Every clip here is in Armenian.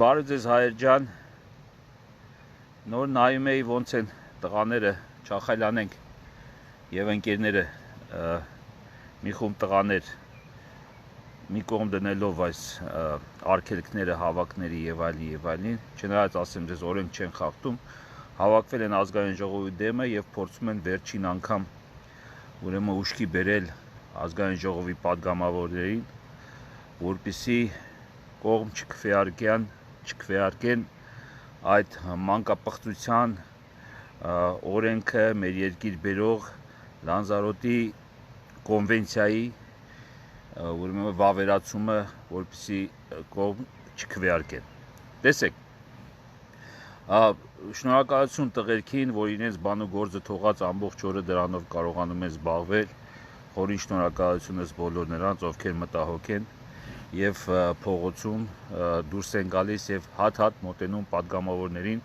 բարը ձեզ հայեր ջան, նոր նայում էի ոնց են տղաները Չախալյանենք և ընկերները մի խումբ տղաներ մի կողմ դնելով այս արգելքները, հավաքների և այլին, չնայած ասեմ ձեզ օրենք չեն խախտում, հավաքվել են ազգային ժողովի դեմը և փորձում են վերջին անգամ ուրեմն ուշքի բերել ազգային ժողովի պատգամավորներին, որպեսզի կողմ չքվեարկեն այդ մանկապղծության օրենքը մեր երկիր բերող Լանզարոտի կոնվենցիայի ուրեմն վավերացումը, որպեսզի կողմ չքվեարկեն։ Տեսեք, շնորհակալություն տղերքին, որ իրենց բան ու գործը թողած ամբողջ օրը դրանով կարողանում են զբաղվել, խորին շնորհակալությունս բոլոր նրանց, ովքեր մտահոգ են և փողոցում դուրս են գալիս և հատ մոտենում պատգամավորներին,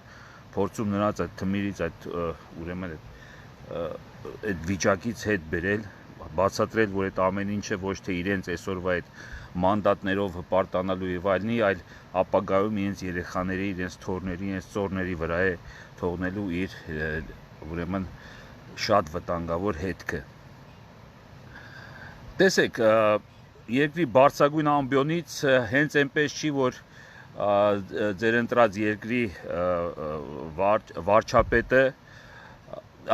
փորձում նրանց այդ թմիրից, ուրեմն այդ վիճակից հետ բերել, բացատրել, որ այդ ամեն ինչը ոչ թե իրենց այսօրվա այդ մանդատներով հպարտանալու և այլնի, այլ ապագայում իրենց երեխաների, իրենց թոռների, իրենց ծոռների վրա է թողնելու իր ուրեմն շատ վտանգավոր հետքը։ Տեսեք, երկրի բարձրագույն ամբիոնից հենց այնպես չի, որ ձեր ընտրած երկրի վարչապետը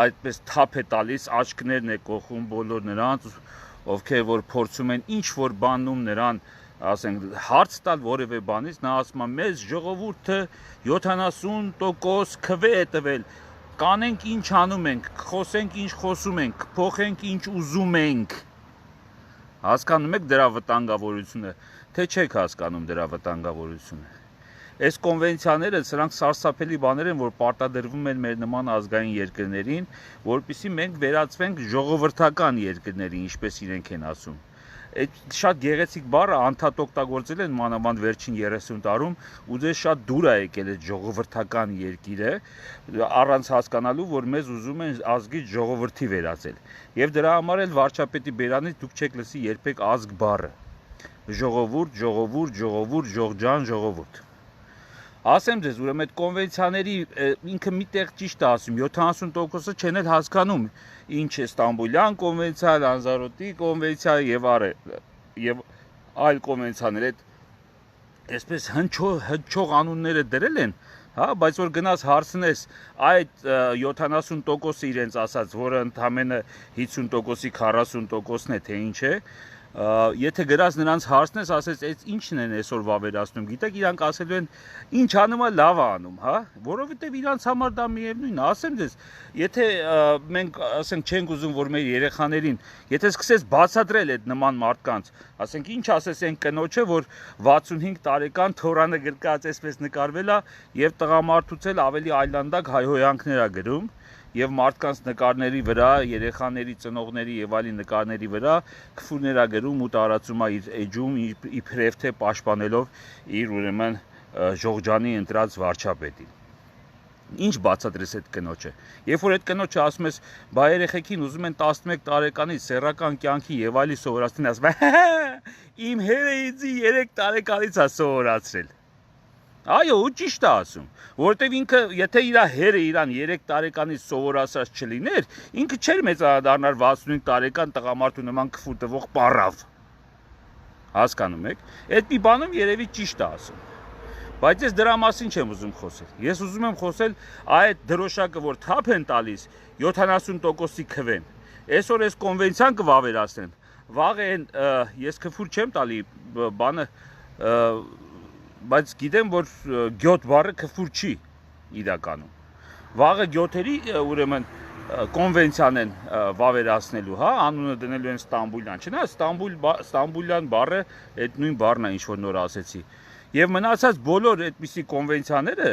այդպես թափ է տալիս, աչքներն է կոխում բոլոր նրանց, ովքեր որ փորձում են ինչ-որ բանում նրան, ասենք, հարց տալ որևէ բանից, նա ասում է, մեզ ժողովուրդը 70% քվե է տվել, կանենք ինչ անում ենք, խոսենք ինչ խոսում ենք, փոխենք ինչ ուզում ենք։ Հասկանում եք դրա վտանգավորությունը, թե չեք հասկանում դրա վտանգավորությունը։ Այս կոնվենցիաները սրանք սարսափելի բաներ են, որ պարտադրվում են մեր նման ազգային երկրներին, որպեսզի մենք վերածվենք ժողովրդական երկրների, ինչպես իրենք են ասում։ Այդ շատ գեղեցիկ բառը անդադ օգտագործել են մանավանդ վերջին 30 տարում, ու ձեզ շատ դուր է եկել այդ ժողովրդական երկիրը, առանց հասկանալու, որ մեզ ուզում են ազգից ժողովրդի վերածել։ Եվ դրա համար էլ վարչապետի բերանից դուք չեք լսի երբեք ազգ բառը։ Ժողովուրդ, ժողովուրդ, ժողովուրդ, ժողջան, ժողովուրդ։ Ասեմ ձեզ, ուրեմն այդ կոնվենցիաների ինքը միտեղ ճիշտ է ասում, 70%-ը չեն էլ հասկանում ինչ է Ստամբուլյան կոնվենցիա, Լանզարոտի կոնվենցիա և այլ կոնվենցիաներ, այսպես հնչող անունները դրել են, բայց որ գնաց հարցնես այդ 70%-ը իրենց ասած, որը ընդամենը 50%-ի 40%-ն է, թե ինչ է, եթե գրած նրանց հարցնես, ասես, այդ ինչն են այսօր վավերացնում, գիտեք, իրանք ասելու են, ինչ անում է, լավ է անում, որովհետև իրանց համար դա միևնույն է, ասեմ ձեզ, եթե մենք, ասենք, չենք ուզում, որ մեր երեխաներին, եթե սկսես բացատրել այդ նման մարդկանց, ասենք, ինչ ասես այն կնոջը, որ 65 տարեկան թորանը գրկած այսպես նկարվել է և տղամարդուց էլ ավելի այլանդակ հայհոյանքներ է գրում, և մարդկանց նկարների վրա, երեխաների, ծնողների և այլի նկարների վրա քֆուրներ է գրում ու տարածում է իր էջում, իբրև թե պաշտպանելով իր ուրեմն ժողջանի ընտրած վարչապետին։ Ինչ բացատրես այդ կնոջը։ Երբ որ այդ կնոջը ասում ես, բա երեխեքին ուզում են 11 տարեկանից սեռական կյանքի և այլի սովորացնել, ասում է, իմ հերը ինձ 3 տարեկանից է սովորացրել։ Այո, ու ճիշտ է ասում, որովհետև ինքը, եթե իր հերը իրան 3 տարեկանից սովորացած չլիներ, ինքը չէր մեծանադառնար 65 տարեկան տղամարդու նման քֆուր տվող պառավ։ Հասկանում եք։ Այդ մի բանում երևի ճիշտ է ասում։ Բայց ես դրա մասին չեմ ուզում խոսել։ Ես ուզում եմ խոսել այդ դրոշակը, որ թափ են տալիս 70%-ի քվեն։ Այսօր այս կոնվենցիան կվավերացնեն։ Վաղ են, ես քֆուր չեմ տալի, բանը բայց գիտեմ, որ գյոտ բառը քֆուր չի իրականում։ Վաղը գյոթերի ուրեմն կոնվենցիան են վավերացնելու, անունը դնելու են Ստամբուլյան, չնայած Ստամբուլյան բառը այդ նույն բառն է, ինչ որ նոր ասեցի։ Եվ մնացած բոլոր այդպիսի կոնվենցիաները,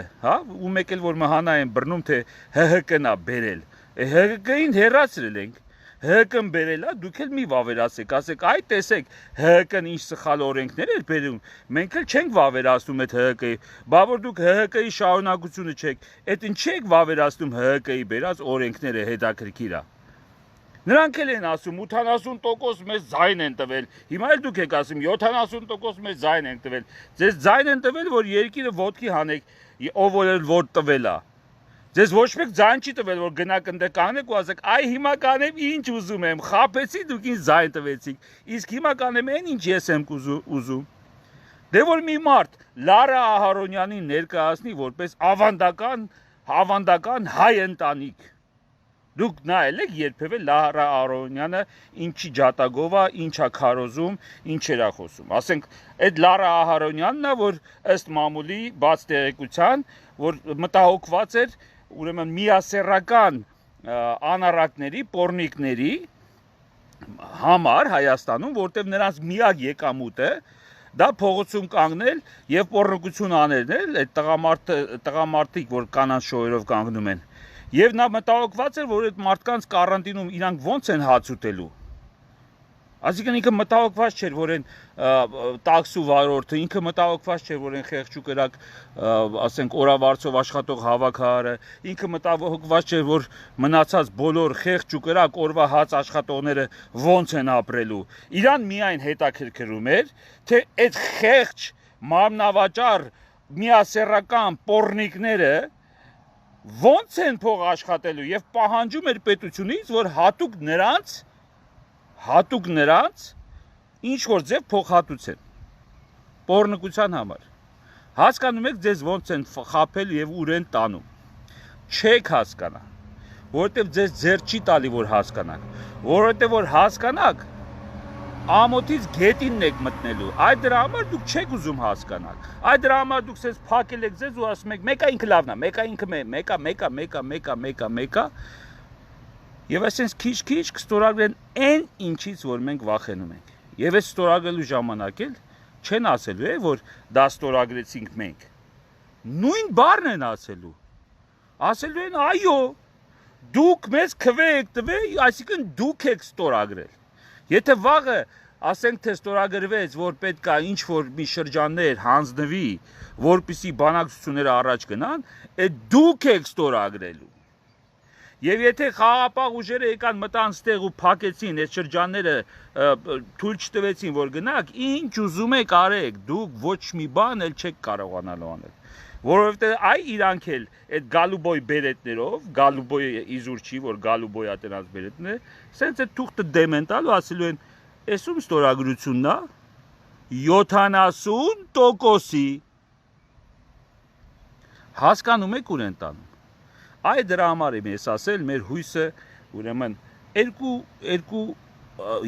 ու մեկ էլ որ մահանա են բռնում, թե ՀՀԿ-ն է բերել, ՀՀԿ-ին հեռացրել ենք, ՀՀԿ-ն բերել է, դուք էլ մի վավերացեք, ասեք, այ տեսեք, ՀՀԿ-ն ինչ սխալ օրենքներ էր բերում, մենք էլ չենք վավերացնում այդ ՀՀԿ-ի, բա որ դուք ՀՀԿ-ի շարունակությունը չեք, այդ ինչի եք վավերացնում ՀՀԿ-ի բերած օրենքները, հետաքրքիր է։ Նրանք էլ են ասում 80% մեզ ձայն են տվել։ Հիմա էլ դուք եք ասում 70% մեզ ձայն են տվել։ Ձեզ ձայն են տվել, որ երկիրը ոտքի հանեք, ով որ տվել է։ Ձեզ ոչ մեկ ձայն չի տվել, որ գնաք ընդ կանգնեք ու ասեք, այ հիմա կանեմ ինչ ուզում եմ, խաբեցի դուք ինձ ձայն տվեցիք։ Իսկ հիմա կանեմ այն ինչ ես եմ ուզում։ Դե որ մի մարդ Լարա Ահարոնյանին ներկայացնի որպես ավանդական հայ ընտանիք։ Դուք նայել եք երբևէ Լարա Ահարոնյանը ինչի ջատագով է, ինչ է քարոզում, ինչեր է խոսում։ Ասենք, այդ Լարա Ահարոնյանն է, որ ըստ մամուլի բաց տեղեկության, որ մտահոգված էր ուրեմն միասեռական անառակների, պոռնիկների համար Հայաստանում, որտեղ նրանց միակ եկամուտը դա փողոցում կանգնել եւ պոռնկություն անել, այդ տղամարդիկ, որ կանանց շոյերով կանգնում են։ Եվ նա մտահոգված էր, որ այդ մարդկանց կարանտինում իրանք ոնց են հաց ուտելու։ Այսինքն ինքը մտահոգված չէր, որ այն տաքսու վարորդը, ինքը մտահոգված չէր, որ այն խեղճու կրակ, ասենք, օրավարձով աշխատող հավաքարը, ինքը մտահոգված չէր, որ մնացած բոլոր խեղճու կրակ օրվա հաց աշխատողները ոնց են ապրելու։ Իրան միայն հետաքրքրում էր, թե այդ խեղճ մարմնավաճառ միասեռական պոռնիկները ոնց են փող աշխատելու եւ պահանջում էր պետությունից, որ հատուկ նրանց ինչ որ ձև փոխհատուցեն պոռնկության համար։ Հասկանում եք ձեզ ոնց են խաբել եւ ուր են տանում։ Չեք հասկանա, որովհետեւ ձեզ ձեր չի տալի որ հասկանաք, որովհետեւ որ հասկանաք ամոթից գետինն եք մտնելու։ Այդ դրա համար դուք չեք ուզում հասկանալ։ Այդ դրա համար դուք ցես փակել եք ձեզ ու ասում եք մեկը ինքը լավն է, մեկը ինքը մեկը։ Եվ այսպես քիչ-քիչ կստորագրեն այն ինչից որ մենք վախենում ենք։ Եվ այս ստորագրելու ժամանակ էլ չեն ասելու, որ դա ստորագրեցինք մենք։ Նույն բառն են ասելու։ Ասելու են այո, դուք մեզ քվե եք տվել, այսինքն դուք եք ստորագրել։ Եթե վաղը ասենք թե ստորագրվեց, որ պետք է ինչ որ մի շրջաններ հանձնվի, որպիսի բանակցությունները առաջ գնան, այդ դուք եք ստորագրելու։ Եվ եթե խաղապահ ուժերը եկան մտան ստեղ ու փակեցին այդ շրջանները, թույլ չտվեցին որ գնաք, ինչ ուզում եք արեք, դուք ոչ մի բան էլ չեք կարողանալու անել։ Որովհետեւ այ իրանք էլ այդ գալուբոյ բերետներով, գալուբոյը իզուր չի, որ գալուբոյա տրանց բերետն է, սենց այդ թուղթը դեմ են տալու, ասելու են, «Էսում ստորագրությունն է 70%-ի»։ Հասկանում եք ուր են տանում։ Այ դրա համար եմ ես ասել, մեր հույսը ուրեմն երկու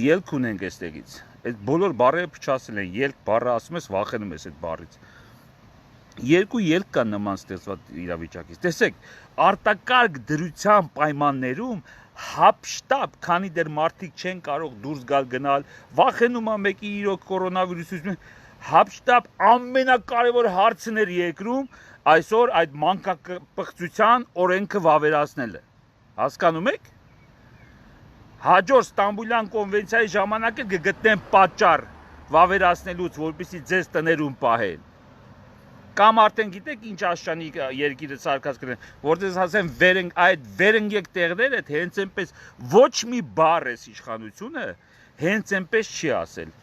ելք ունենք այստեղից։ Այդ բոլոր բառերը փչացել են, ելք բառը ասում ես վախենում ես այդ բառից։ Երկու ելք կան նման ստեղծված իրավիճակից։ Տեսեք, արտակարգ դրության պայմաններում հապշտապ, քանի դեռ մարդիկ չեն կարող դուրս գալ գնալ, վախենում է մեկի իրոք կորոնավիրուսից, հապշտապ ամենակարևոր հարցն էր երկրում այսօր այդ մանկապղծության օրենքը վավերացնելը։ Հասկանում եք։ Հաջորդ Ստամբուլյան կոնվենցիայի ժամանակ էլ կգտնեն պատճառ վավերացնելուց, որպեսզի ձեզ տներում պահեն։ Կամ արդեն գիտեք ինչ աշճանի երկիրը սարկած կրեն, որտեղ ասեն այդ վերընկեք տեղները, հենց այնպես ոչ մի բառ էս իշխանությունը հենց այնպես չի ասել։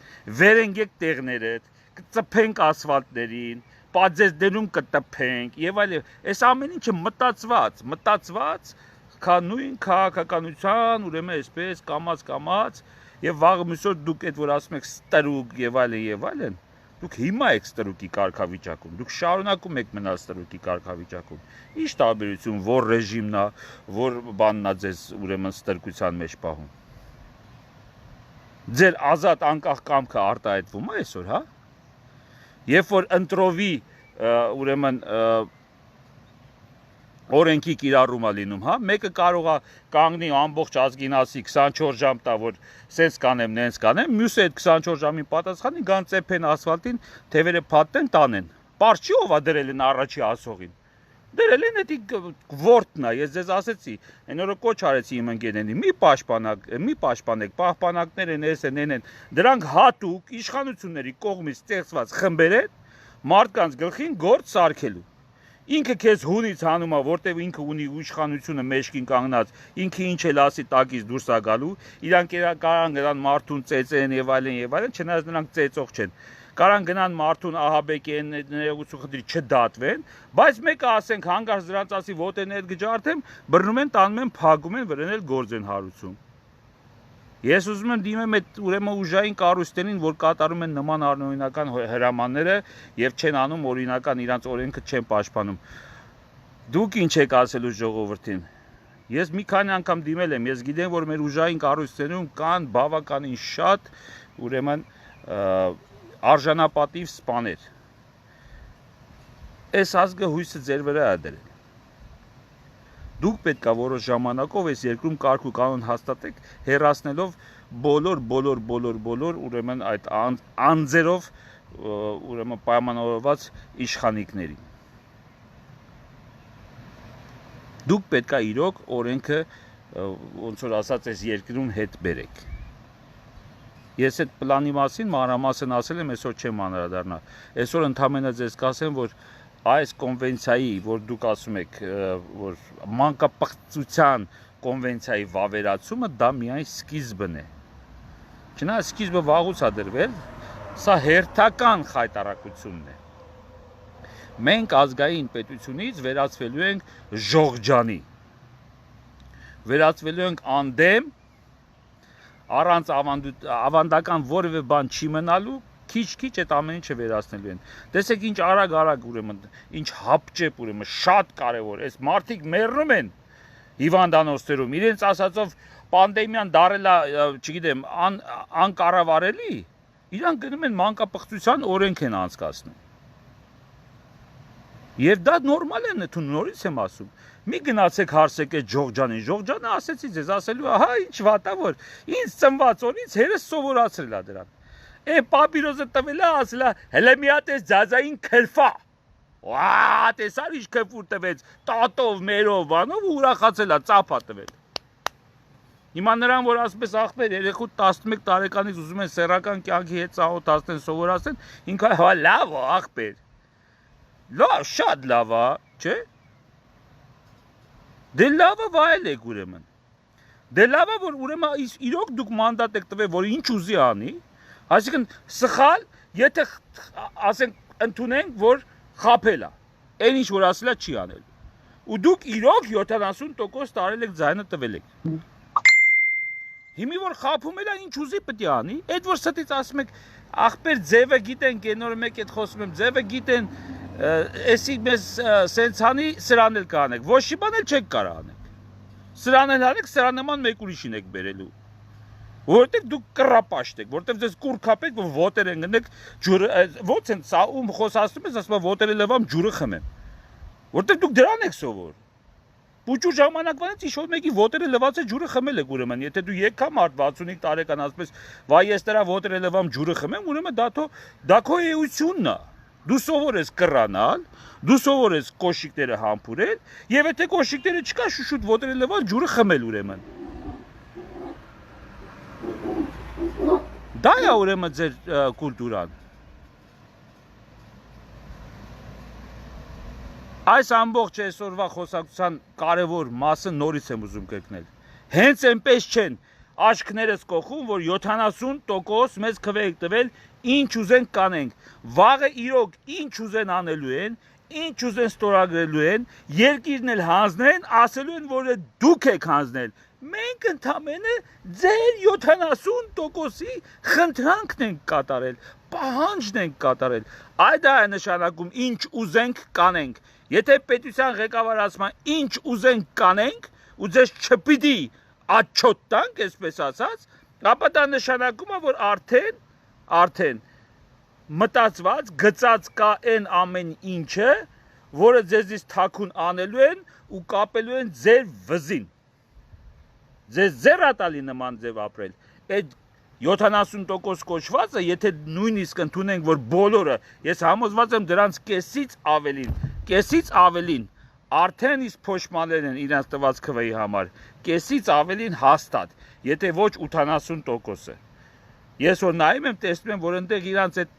Վերընկեք տեղները, կծփենք ասֆալտներին, պատձես դնում կտփենք եւ այլն։ Այս ամեն ինչը մտածված նույն քաղաքականության, ուրեմն այսպես կամած եւ վաղը մյուսօր դուք այդ որ ասում եք ստրուկ եւ այլն, դուք հիմա եք ստրուկի կարգավիճակում, դուք շարունակում եք մնալ ստրուկի կարգավիճակում։ Ինչ տարբերություն, որ ռեժիմն է, որ բանն է ձեզ ուրեմն ստրկության մեջ պահում։ Ձեր ազատ անկախ կամքը արտահայտվում է այսօր, հա։ Երբ որ ընտրովի ուրեմն օրենքի կիրառում է լինում, հա, մեկը կարող է կանգնի ամբողջ ազգին ասի 24 ժամ տա, որ սենց կանեմ, նենց կանեմ, մյուսը այդ 24 ժամին պատասխանի, գան ծեփեն ասֆալտին, թևերը փաթթեն, տանեն։ Պարզ չի ով է դրել են առաջի ասողին։ Դրել են էդի ворթն է, ես ձեզ ասեցի, այն օրը կոչ արեցի իմ ընկերներին, մի պաշտպանեք, պահպանակներ են, էս են, դրանք հատուկ իշխանությունների կողմից ստեղծված խմբեր են մարդկանց գլխին գործ սարքելու։ Ինքը քեզ հունից հանում է, որտեվ ինքը ունի իշխանությունը մեջքին կանգնած, ինքը ինչ էլ ասի տակից դուրս է գալու, իրանք կարան գնան մարդուն ծեծեն եւ այլն, չնայած նրանք ծեծող չեն։ Կարան գնան մարդուն ահաբեկեն, ներողություն խնդրի չդատվեն, բայց մեկը ասենք հանգարց դրանց ասի ոտերներ գջարդեմ, բռնում են, տանում են, փակում են, վրան էլ գործ են հարուցում։ Ես ուզում եմ դիմեմ այդ ուրեմն ուժային կառույցներին, որ կատարում են նման անօրինական հրամանները եւ չեն անում օրինական իրանց օրենքը չեն պաշտպանում։ Դուք ինչ եք ասելու ժողովրդին։ Ես մի քանի անգամ դիմել եմ, ես գիտեմ, որ մեր ուժային կառույցներում կան բավականին շատ ուրեմն արժանապատիվ սպաներ։ Այս ազգը հույսը ձեր վրա է դրել։ Դուք պետք է որոշ ժամանակով այս երկրում կարգ ու կանոն հաստատեք, հեռացնելով բոլոր ուրեմն այդ անձերով ուրեմն պայմանավորված իշխանիկներին։ Դուք պետք է իրոք օրենքը ոնց որ ասած այս երկրում հետ բերեք։ Ես այդ պլանի մասին մանրամասն ասել եմ, այսօր չեմ անդրադառնա։ Այսօր ընդհանրապես ձեզ կասեմ, որ այս կոնվենցիայի, որ դուք ասում եք, որ մանկապղծության կոնվենցիայի վավերացումը դա միայն սկիզբն է։ Չնայած սկիզբը վաղուց է դրվել, սա հերթական խայտարակությունն է։ Մենք ազգային պետությունից վերածվելու ենք ժողջանի։ Վերածվելու ենք անդեմ, առանց ավանդական որևէ բան չի մնալու, քիչ այդ ամեն ինչը վերացնելու են։ Տեսեք ինչ արագ ուրեմն, ինչ հապճեպ ուրեմն, շատ կարևոր։ Այս մարդիկ մեռնում են հիվանդանոցներում, իրենց ասածով պանդեմիան դարել է, չգիտեմ, անկառավարելի, իրանք գնում են մանկապղծության օրենք են անցկացնում։ Եվ դա նորմալ է, նորից եմ ասում։ Մի գնացեք հարցեք այդ Ժողջանին, Ժողջանը ասեցի ձեզ, ասելու, ահա ինչ վատա որ, ինձ ծնված օրից հերս սովորացրել է դրան։ Պապիրոզը տվել է, ասել է, հələ մի հատ էս ձազային քրֆա։ Ա, տեսար ինչ քրֆուր տվեց, տատով, մերով, բանով ու ուրախացել է, ծափ է տվել։ Հիմա նրան, որ ասպես ախպեր, երեխու 11 տարեկանից ուզում են սեռական կյանքի հետ ծանոթացնեն, սովորացնեն, ինքը հա լավ է, ախպեր։ Լավ, շատ լավ է, չէ՞։ Դե լավ է վայելեք ուրեմն։ Դե լավ է, որ ուրեմն իրոք դուք մանդատ եք տվել, որ ինչ ուզի անի, այսինքն սխալ, եթե ասենք ընդունենք, որ խաբել է, այն ինչ որ ասել է չի անել։ Ու դուք իրոք 70% տարել եք ձայնը տվել եք։ Հիմի որ խաբում էլ ինչ ուզի պետք է անի, այդ որ ստից ասում եք, ախպեր ձևը գիտեն, կենոր մեկ այդ խոսում եմ, ձևը գիտեն, էսի մեզ սենց անի, սրան էլ կանեք, ոչ մի բան էլ չեք կարա անեք։ Սրան էլ անեք, սրան նման մեկ ուրիշին եք բերելու։ Որտեղ դուք կռապաշտ եք, որտեղ ձեզ կուր քապեք, որ ոտեր են գնեք, ջուրը, ո՞նց են սա ում խոսացնում ես, ասում եմ ոտերը լվամ, ջուրը խմեմ։ Որտեղ դուք դրան եք սովոր։ Պուճուր ժամանակվանից ինչ-որ մեկի ոտերը լված է ջուրը խմել եք ուրեմն, եթե դու եկա մարդ 65 տարեկան ասպես, վայ ես դրա ոտերը լվամ, ջուրը խմեմ, ուրեմն դա քո էությունն է։ Դու սովոր ես կռանալ, դու սովոր ես կոշիկները համբուրել, եւ եթե կոշիկները չկա, շուշուտ ոտերը լվալ, ջուրը խմել ուրեմն։ Դա է ուրեմն ձեր կուլտուրան։ Այս ամբողջ այսօրվա խոսակցության կարևոր մասը նորից եմ ուզում կրկնել։ Հենց այնպես չեն աչքներս կողում, որ 70% մեզ քվե եք տվել, ինչ ուզեն կանենք։ Վաղը իրոք ինչ ուզեն անելու են, ինչ ուզեն ստորագրելու են, երկիրն էլ հանձնեն, ասելու են, որ դուք եք հանձնել։ Մենք ընդամենը ձեր 70%-ի խնդրանքն ենք կատարել, պահանջն ենք կատարել։ Այդ է նշանակում ինչ ուզենք կանենք։ Եթե պետության ղեկավարը ասում է ինչ ուզենք կանենք, ու ձեզ չպիտի աչոտ տանք, այսպես ասած, ապա դա նշանակում է, որ արդեն մտածված, գծած կա այն ամեն ինչը, որը ձեզից թաքուն անելու են ու կապելու են ձեր վզին։ Ձեզ ձեռատալի նման ձև ապրել։ Այդ 70% կոչվածը, եթե նույնիսկ ընդունենք, որ բոլորը, ես համոզված եմ դրանց կեսից ավելին, արդեն իսկ փոշմանել են իրենց տված քվեի համար, կեսից ավելին հաստատ, եթե ոչ 80%-ը։ Ես որ նայում եմ, տեսնում եմ, որ այնտեղ իրանց այդ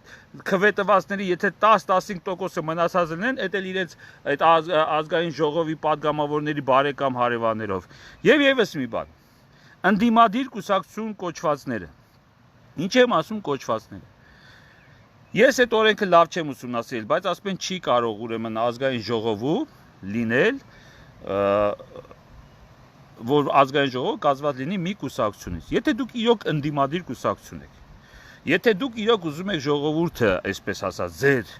քվետվածների եթե 10-15%-ը մնացած լինեն, այդ էլ իրենց այդ ազգային ժողովի падգամավորների բարեկամ հարևաններով։ Եվ եւս մի բան։ Ընդդիմադիր կուսակցություն կոչվածները։ Ինչ եմ ասում կոչվածները։ Ես այդ օրենքը լավ չեմ ուսումնասիրել, բայց ասում են չի կարող ուրեմն ազգային ժողովու լինել, որ ազգային ժողովը կազմված լինի մի կուսակցությունից։ Եթե դուք իրոք ընդդիմադիր կուսակցություն եք, եթե դուք իրոք ուզում եք ժողովուրդը, այսպես ասած, ձեր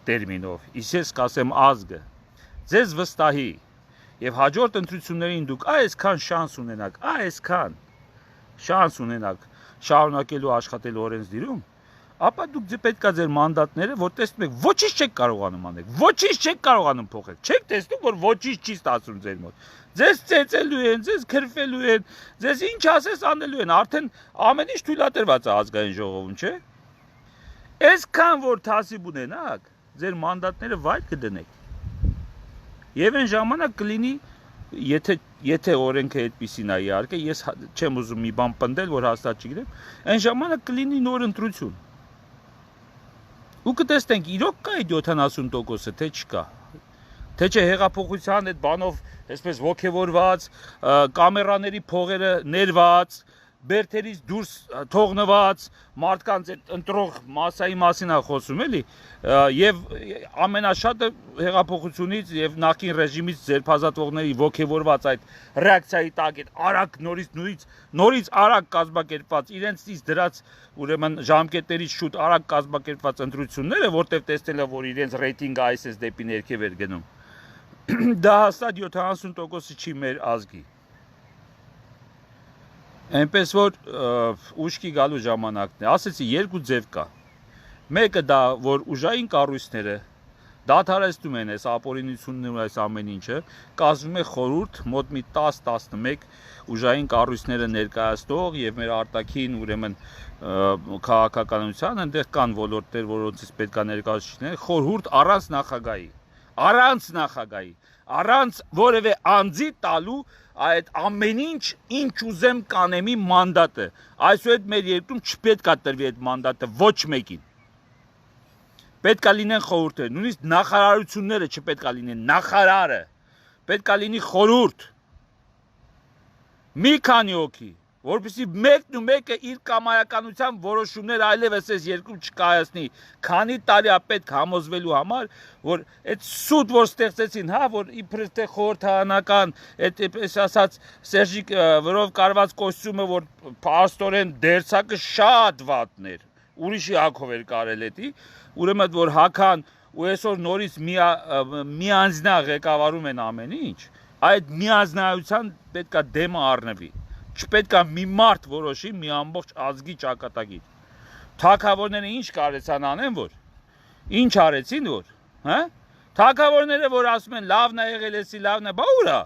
տերմինով, իսկ ես կասեմ ազգը, ձեզ վստահի եւ հաջորդ ընտրություններին դուք այսքան շանս ունենաք, այսքան շանս ունենաք շարունակելու աշխատել օրենսդիրում, ապա դուք պետք է ձեր մանդատները, որ տեսնում եք, ոչինչ չեք կարողանում անել, ոչինչ չեք կարողանում փոխել, չեք տեսնում, որ ոչինչ չի ստացվում ձեր մոտ։ Ձեզ ծեծելու են, ձեզ քրֆելու են, ձեզ ինչ ասես անելու են, արդեն ամեն ինչ թույլատրված է ազգային ժողովում, չէ՞։ Այսքան որ թասիբ ունենաք, ձեր մանդատները վայր կդնեք։ Եվ այն ժամանակ կլինի, եթե օրենքը այդպիսին է իհարկե, ես չեմ ուզում մի բան պնդել, որ հաստատ չգիտեմ, այն ժամանակ կլինի նոր ընտրություն։ Ու կտեսնենք իրոք կա այդ 70%-ը, թե չկա։ Թե չէ հեղափոխության այդ բանով, այսպես ոգևորված, կամերաների փողերը ներված, բերթերից դուրս թողնված, մարդկանց այդ ընտրող մասայի մասին է խոսում, էլի, եւ ամենաշատը հեղափոխությունից եւ նախկին ռեժիմից ձերբազատվողների ոգևորված այդ ռեակցիայի տակ այդ արագ նորից արագ կազմակերպված իրենցից դրած ուրեմն ժամկետներից շուտ արագ կազմակերպված ընտրությունները, որտեղ տեսնել է, որ իրենց ռեյտինգը այսպես դեպի ներքև էր գնում, դա հաստատ 70%-ը չի մեր ազգի։ Այնպես որ ուշքի գալու ժամանակն է, ասեցի երկու ձև կա, մեկը դա, որ ուժային կառույցները դադարեցնում են այս ապօրինությունն ու այս ամեն ինչը, կազմում է խորհուրդ մոտ մի 10-11 ուժային կառույցները ներկայացնող եւ մեր արտաքին ուրեմն քաղաքականության այնտեղ կան ոլորտներ, որոնցից պետք է ներկայացուցիչներ, խորհուրդ առանց նախագահի, առանց որևէ անձի տալու այդ ամեն ինչ ուզեմ կանեմի մանդատը, այսուհետ մեր երկրում չպետք է տրվի այդ մանդատը ոչ մեկին։ Պետք է լինեն խորհուրդներ, նույնիսկ նախարարությունները չպետք է լինեն, նախարարը, պետք է լինի խորհուրդ, մի քանի հոգի, որպեսզի մեկն ու մեկը իր կամայականության որոշումներ այլևս այս երկրում չկայացնի, քանի տարի է պետք համոզվելու համար, որ այդ սուտ, որ ստեղծեցին, հա, որ իբր թե խորհրդարանական, այդպես ասած Սերժիկ վրով կարված կոստյումը, որ փաստորեն դերձակը շատ վատներ, ուրիշի հակով էր կարել էդի, ուրեմն որ հական ու այսօր նորից միանձնա ղեկավարում են ամեն ինչ, այդ միանձնայության պետք է դեմը առնվի։ Չպետք է մի մարդ որոշի մի ամբողջ ազգի ճակատագիր։ Թագավորները ինչ կարեցան անեն, որ ինչ արեցին, որ, հա? Թագավորները որ ասում են լավն է եղել, էսի լավն է, բա ուր է։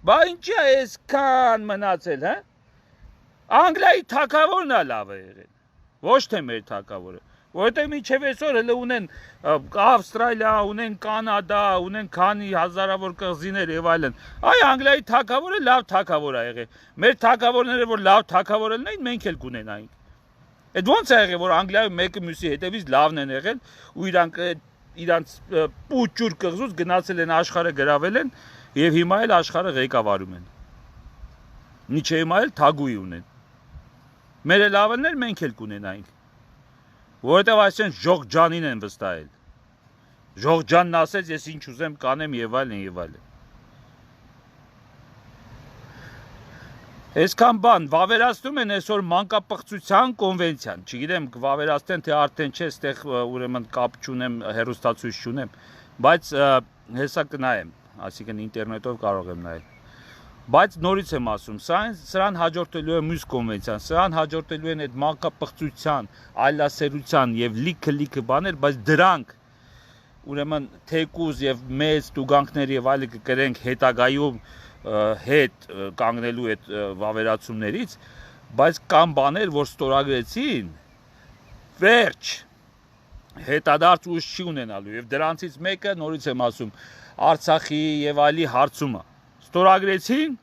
Բա ինչի է այսքան մնացել, հա? Անգլիայի թագավորն է լավ է եղել, ոչ թե մեր թագավորը, որովհետև մինչև այսօր հələ ունեն Ավստրալիա, ունեն Կանադա, ունեն քանի հազարավոր կղզիներ եւ այլն։ Այ Անգլիայի թագավորը լավ թագավոր է եղել։ Մեր թագավորները որ լավ թագավոր լինեին, մենք էլ կունենայինք։ Այդ ո՞նց է եղել, որ Անգլիայում մեկը մյուսի հետևից լավն են եղել ու իրանց պուճուր կղզուց գնացել են աշխարհը գրավել են եւ հիմա էլ աշխարհը ղեկավարում են։ Միջի հիմա էլ թագուի ունեն։ Մեր լավներ մենք էլ կունենայինք։ Որովհետև այսինքն Ժողջանին են վստահել։ Ժողջանն ասեց, ես ինչ ուզեմ կանեմ եւ այլն եւ այլն։ Այսքան բան վավերացնում են այսօր մանկապղծության կոնվենցիան։ Չգիտեմ կվավերացնեն թե արդեն չէ, այստեղ ուրեմն կապ չունեմ, հեռուստացույց չունեմ, բայց հեսա կնայեմ, այսինքն ինտերնետով կարող եմ նայել։ Բայց նորից եմ ասում, սրան հաջորդելու է մյուս կոնվենցիան, սրան հաջորդելու են այդ մանկապղծության, այլասերության եւ լիքը բաներ, բայց դրանք ուրեմն թեկուզ եւ մեծ տուգանքների եւ այլը կկրենք հետագայում հետ կանգնելու այդ վավերացումներից, բայց կան բաներ, որ ստորագրեցին, վերջ հետադարձ ուժ չի ունենալու եւ դրանցից մեկը նորից եմ ասում, Արցախի եւ այլի հարցումը ստորագրեցին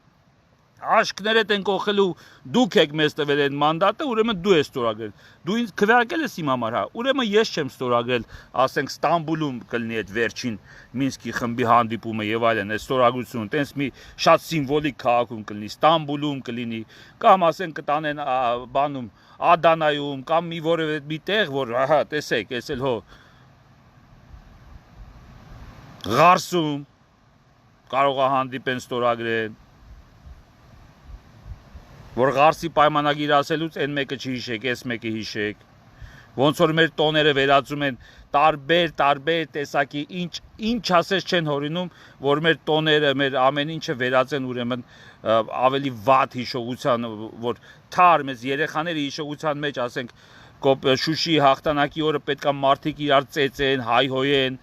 Աշկներդ են կողելու դուք եք մեզ տվել այն մանդատը, ուրեմն դու ես ստորագրել։ Դու ինձ քվեարկել ես իմ համար, հա։ Ուրեմն ես չեմ ստորագրել, ասենք Ստամբուլում կլինի այդ վերջին Մինսկի խմբի հանդիպումը եւ այլն, այդ ստորագրությունը, տենց մի շատ սիմվոլիկ քաղաքում կլինի, Ստամբուլում կլինի, կամ ասենք կտանեն բանում Ադանայում, կամ մի որևէ մի տեղ, որ ահա, տեսեք, էս էլ հո Ղարսում կարող է հանդիպեն ստորագրեն, որ Ղարսի պայմանագիր ասելուց այն մեկը չհիշեք, այս մեկը հիշեք, ոնց որ մեր տոները վերածում են տարբեր տեսակի ինչ ասես չեն հորինում, որ մեր տոները, մեր ամեն ինչը վերածեն ուրեմն ավելի վատ հիշողության, որ թար մեզ երեխաների հիշողության մեջ, ասենք Շուշի հաղթանակի օրը պետքա մարդիկ իրար ծեծեն, հայհոյեն,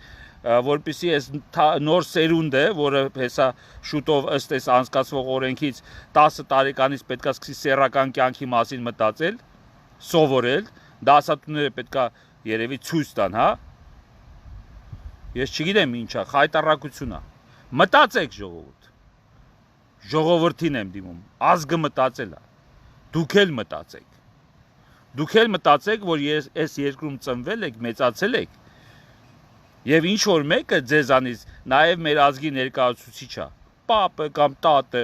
որպեսզի այս նոր սերունդը, որը հեսա շուտով ըստ այս անցկացվող օրենքից 10 տարեկանից պետքա սկսի սեռական կյանքի մասին մտածել, սովորել, դասատուները պետքա երևի ցույց տան, հա։ Ես չգիտեմ ինչա, խայտարակություն է։ Մտածեք ժողովուրդ։ Ժողովրդին եմ դիմում, ազգը մտածել է։ Դուք էլ մտածեք։ Դուք էլ մտածեք, որ այս երկրում ծնվել եք, մեծացել եք։ Եվ ինչ որ մեկը ձեզանից նաև մեր ազգի ներկայացուցիչ է, պապը կամ տատը։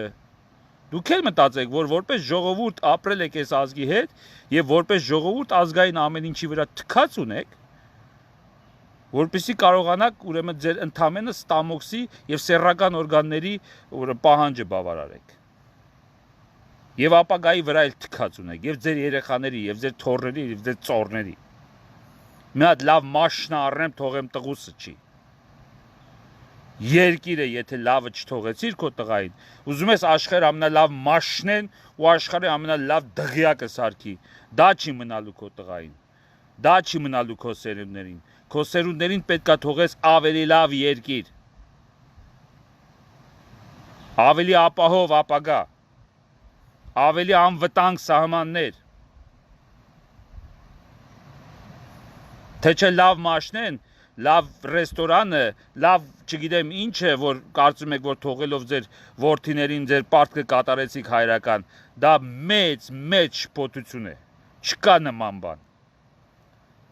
Դուք էլ մտածեք, որ որպես ժողովուրդ ապրել եք այս ազգի հետ եւ որպես ժողովուրդ ազգային ամեն ինչի վրա թքած ունեք, որպեսզի կարողանաք ուրեմն ձեր ընդամենը ստամոքսի եւ սեռական օրգանների պահանջը բավարարեք։ Եվ ապագայի վրա էլ թքած ունեք, եւ ձեր երեխաների, եւ ձեր թոռների, եւ ձեր ծոռների։ Մի հատ լավ մաշնա առնեմ, թողեմ տղուսը չի։ Երկիրը եթե լավը չթողեցիր քո տղային, ուզում ես աշխարհի ամենալավ մաշնեն ու աշխարհի ամենալավ դղյակը սարքի, դա չի մնալու քո տղային։ Դա չի մնալու քո սերունդներին։ Քո սերունդներին պետքա թողես ավելի լավ երկիր։ Ավելի ապահով ապագա։ Ավելի անվտանգ սահմաններ։ Թե չէ լավ մաշնեն, լավ ռեստորանը, լավ չգիտեմ ինչը, որ կարծում եք, որ թողելով ձեր որդիներին ձեր պարտքը կատարեցիք հայրական, դա մեծ շփոթություն է։ Չկա նման բան։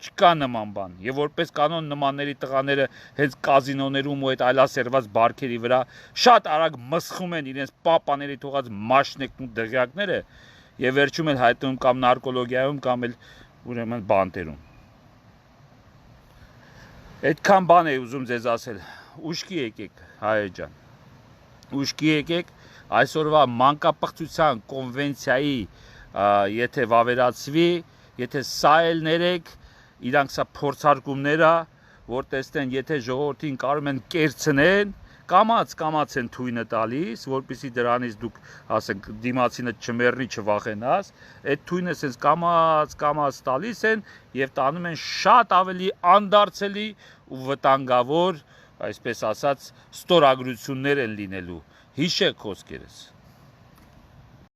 Չկա նման բան։ Եվ որպես կանոն նմանների տղաները հենց կազինոներում ու այդ այլասերված բարքերի վրա շատ արագ մսխում են իրենց պապաների թողած մաշնեկն ու դղյակները եւ վերջում էլ հայտնում կամ նարկոլոգիայում կամ էլ ուրեմն բանտերում։ Այդքան բան է ուզում ձեզ ասել։ Ուշքի եկեք, հայեր ջան։ Ուշքի եկեք, այսօրվա մանկապղծության կոնվենցիայի եթե վավերացվի, եթե սա էլ ներեք, իրանք սա փորձարկումներ է, որ տեսնեն, եթե ժողովրդին կարող են կերցնեն, կամաց են թույնը տալիս, որպեսզի դրանից դուք, ասենք, դիմացինը չմեռնի, չվախենաս, այդ թույնը sense կամաց տալիս են եւ տանում են շատ ավելի անդարձելի ու վտանգավոր, այսպես ասած, ստորագրություններ են լինելու։ Հիշեք խոսքերս։